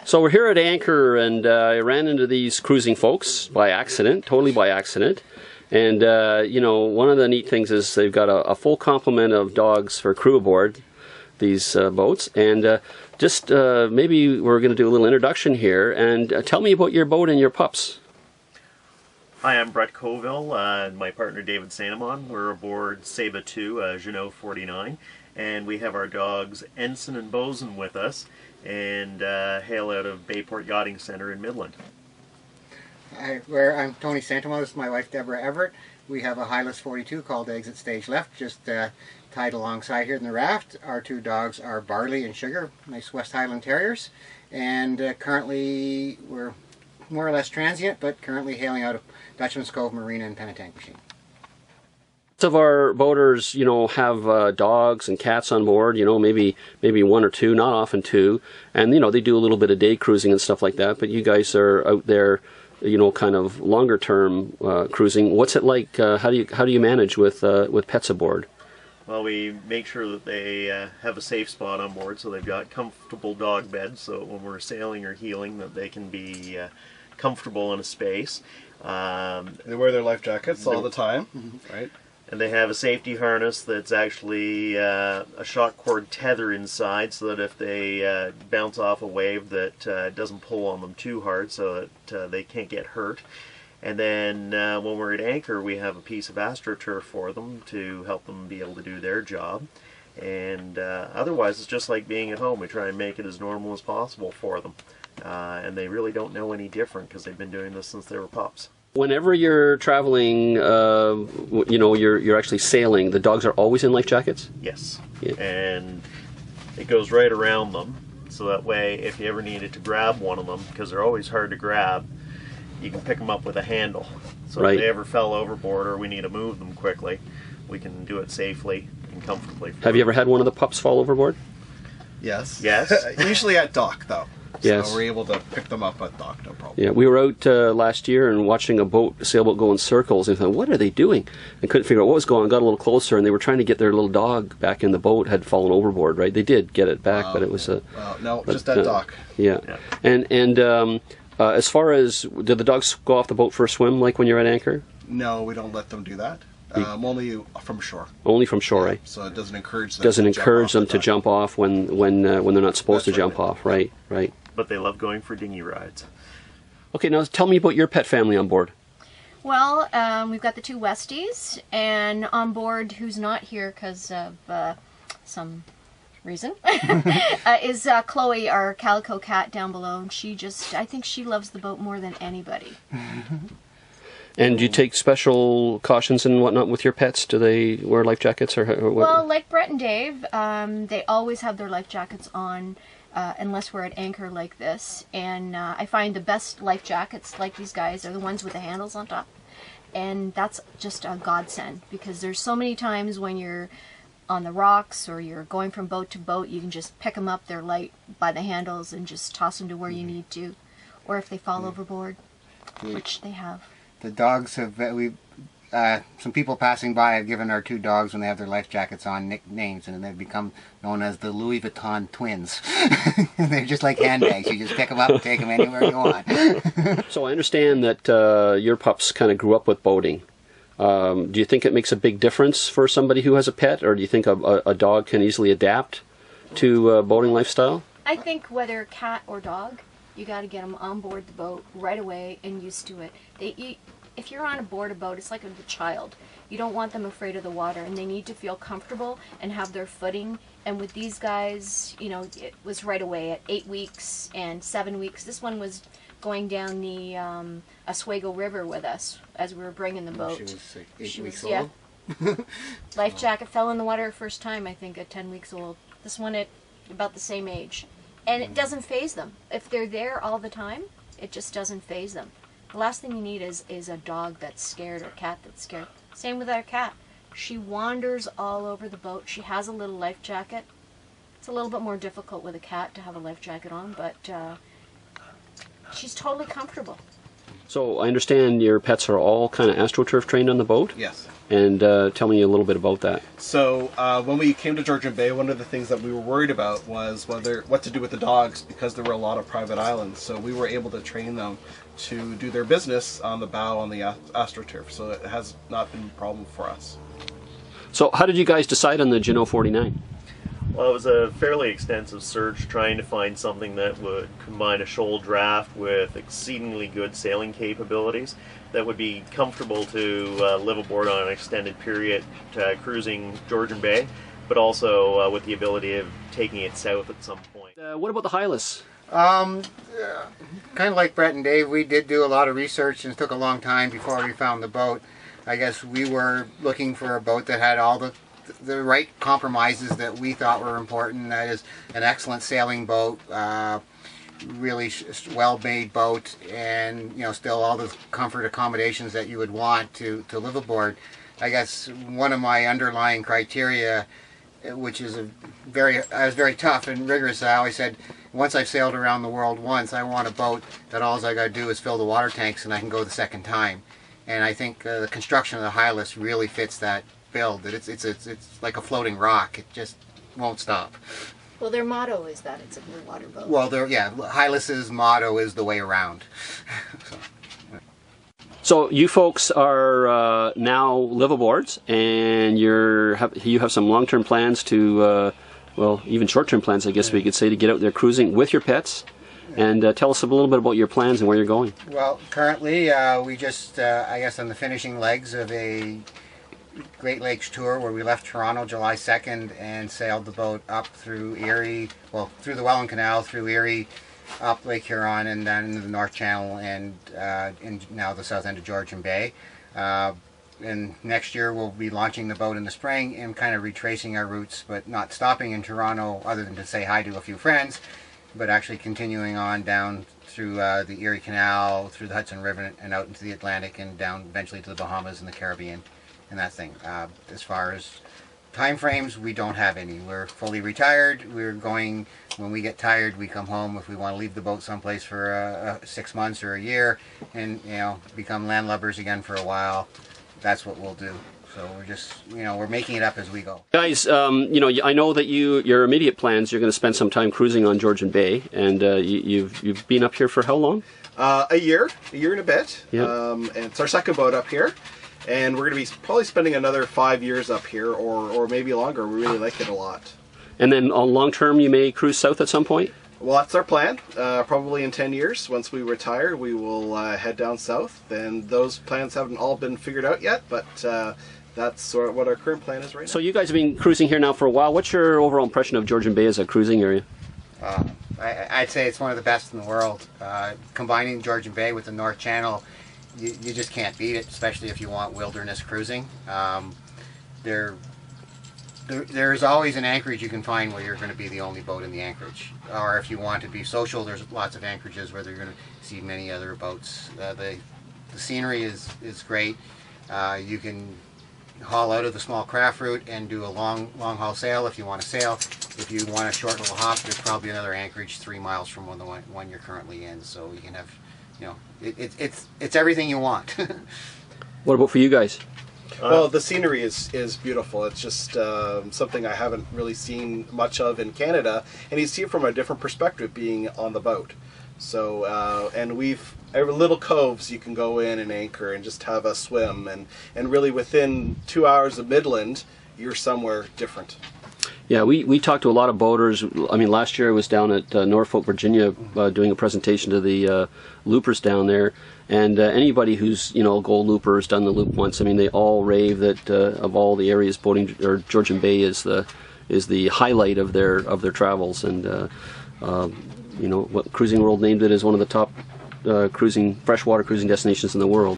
So we're here at Anchor, and I ran into these cruising folks by accident, totally by accident. And, you know, one of the neat things is they've got a full complement of dogs for crew aboard these boats. And just maybe we're going to do a little introduction here. And tell me about your boat and your pups. Hi, I'm Brett Coville and my partner David Santamon. We're aboard Saba 2, Jeanneau 49. And we have our dogs Ensign and Bosun with us, and hail out of Bayport Yachting Center in Midland. I'm Tony Santamon. This is my wife Deborah Everett. We have a Hylas 42 called Exit Stage Left, just tied alongside here in the raft. Our two dogs are Barley and Sugar, nice West Highland Terriers, and currently we're more or less transient, but currently hailing out of Dutchman's Cove Marina and Pennetank Machine. Most of our boaters, you know, have dogs and cats on board, you know, maybe one or two, not often two, and, you know, they do a little bit of day cruising and stuff like that, but you guys are out there, you know, kind of longer term cruising. What's it like? How do you manage with pets aboard? Well, we make sure that they have a safe spot on board, so they've got comfortable dog beds, so when we're sailing or heeling that they can be comfortable in a space. They wear their life jackets all the time, right? And they have a safety harness that's actually a shock cord tether inside, so that if they bounce off a wave that doesn't pull on them too hard, so that they can't get hurt. And then when we're at anchor, we have a piece of AstroTurf for them to help them be able to do their job. And otherwise, it's just like being at home. We try and make it as normal as possible for them. And they really don't know any different because they've been doing this since they were pups. Whenever you're traveling, you know, you're actually sailing, the dogs are always in life jackets? Yes. Yeah. And it goes right around them, so that way if you ever needed to grab one of them, because they're always hard to grab, you can pick them up with a handle. So right. If they ever fell overboard or we need to move them quickly, we can do it safely and comfortably. Have you ever had one of the pups fall overboard? Yes. Yes. Usually at dock, though. Yes. So we're able to pick them up at dock, no problem. Yeah, we were out last year and watching a sailboat go in circles, and thought, what are they doing? I couldn't figure out what was going on. Got a little closer, and they were trying to get their little dog back in the boat. Had fallen overboard. Right? They did get it back, but it was a no, just at dock. Yeah, and as far as, did the dogs go off the boat for a swim like when you're at anchor? No, we don't let them do that. Only from shore. Only from shore, right? So it doesn't encourage them. To jump off when they're not supposed to jump off. Right. But they love going for dinghy rides. Okay, now tell me about your pet family on board. Well, we've got the two Westies, and on board, who's not here because of some reason, is Chloe, our calico cat down below, and I think she loves the boat more than anybody. And do you take special cautions and whatnot with your pets? Do they wear life jackets or what? Well, like Brett and Dave, they always have their life jackets on, unless we're at anchor like this. And I find the best life jackets like these guys are the ones with the handles on top. And that's just a godsend, because there's so many times when you're on the rocks or you're going from boat to boat, you can just pick them up, they're light by the handles, and just toss them to where you need to. Or if they fall overboard, which they have. The dogs have, some people passing by have given our two dogs, when they have their life jackets on, nicknames, and they've become known as the Louis Vuitton twins. They're just like handbags. You just pick them up and take them anywhere you want. So I understand that your pups kind of grew up with boating. Do you think it makes a big difference for somebody who has a pet, or do you think a dog can easily adapt to boating lifestyle? I think whether cat or dog, you got to get them on board the boat right away and used to it. If you're on board a boat, it's like a child. You don't want them afraid of the water, and they need to feel comfortable and have their footing. And with these guys, you know, it was right away at 8 weeks and 7 weeks. This one was going down the Oswego River with us as we were bringing the boat. She was 8 weeks old? Yeah. Life jacket fell in the water first time, I think, at 10 weeks old. This one at about the same age. And it doesn't faze them. If they're there all the time, it just doesn't faze them. The last thing you need is a dog that's scared or a cat that's scared. Same with our cat. She wanders all over the boat. She has a little life jacket. It's a little bit more difficult with a cat to have a life jacket on, but she's totally comfortable. So I understand your pets are all kind of AstroTurf trained on the boat? Yes. And tell me a little bit about that. So when we came to Georgian Bay, one of the things that we were worried about was what to do with the dogs, because there were a lot of private islands. So we were able to train them to do their business on the bow on the AstroTurf. So it has not been a problem for us. So how did you guys decide on the Jeanneau 49? Well, it was a fairly extensive search trying to find something that would combine a shoal draft with exceedingly good sailing capabilities that would be comfortable to live aboard on an extended period cruising Georgian Bay, but also with the ability of taking it south at some point. What about the Hylas? Kind of like Brett and Dave, we did do a lot of research and it took a long time before we found the boat. I guess we were looking for a boat that had all the right compromises that we thought were important. That is an excellent sailing boat, really well-made boat, and still all the comfort accommodations that you would want to live aboard. I guess one of my underlying criteria, which is I was very tough and rigorous. I always said, once I've sailed around the world once, I want a boat that all I got to do is fill the water tanks and I can go the second time. And I think the construction of the Hylas really fits that build. It's like a floating rock. It just won't stop. Well, their motto is that it's a blue water boat. Well, Hylas's motto is the way around. So you folks are now liveaboards, and you have some long-term plans to, well, even short-term plans, I guess we could say, to get out there cruising with your pets. And tell us a little bit about your plans and where you're going. Well, currently we just, I guess, on the finishing legs of a Great Lakes tour where we left Toronto July 2nd and sailed the boat up through Erie, well, through the Welland Canal, through Erie, up Lake Huron, and then into the North Channel, and now the south end of Georgian Bay. And next year we'll be launching the boat in the spring and kind of retracing our routes, but not stopping in Toronto other than to say hi to a few friends, but actually continuing on down through the Erie Canal, through the Hudson River, and out into the Atlantic, and down eventually to the Bahamas and the Caribbean and that thing. As far as time frames, we don't have any. We're fully retired. We're going, when we get tired, we come home. If we want to leave the boat someplace for 6 months or a year and become landlubbers again for a while, that's what we'll do. So we're just, we're making it up as we go. Guys, I know that your immediate plans, you're going to spend some time cruising on Georgian Bay, and you've been up here for how long? A year and a bit. Yeah. And it's our second boat up here. And we're going to be probably spending another 5 years up here, or maybe longer. We really like it a lot. And then on long term, you may cruise south at some point? Well, that's our plan. Probably in 10 years, once we retire, we will head down south. And those plans haven't all been figured out yet, but that's sort of what our current plan is right now. So you guys have been cruising here now for a while. What's your overall impression of Georgian Bay as a cruising area? I'd say it's one of the best in the world. Combining Georgian Bay with the North Channel, you just can't beat it, especially if you want wilderness cruising. There's always an anchorage you can find where you're going to be the only boat in the anchorage. Or if you want to be social, there's lots of anchorages where you're going to see many other boats. The scenery is great. You can haul out of the small craft route and do a long haul sail if you want to sail. If you want a short little hop, there's probably another anchorage 3 miles from the one you're currently in. So you can have, it's everything you want. What about for you guys? Well, the scenery is beautiful. It's just something I haven't really seen much of in Canada, and you see it from a different perspective being on the boat. So, and every little coves you can go in and anchor and just have a swim, and really within 2 hours of Midland, you're somewhere different. Yeah, we talked to a lot of boaters. I mean, last year I was down at Norfolk, Virginia, doing a presentation to the loopers down there. And anybody who's gold looper has done the loop once. I mean, they all rave that of all the areas, boating or Georgian Bay is the highlight of their travels. And what Cruising World named it as one of the top freshwater cruising destinations in the world.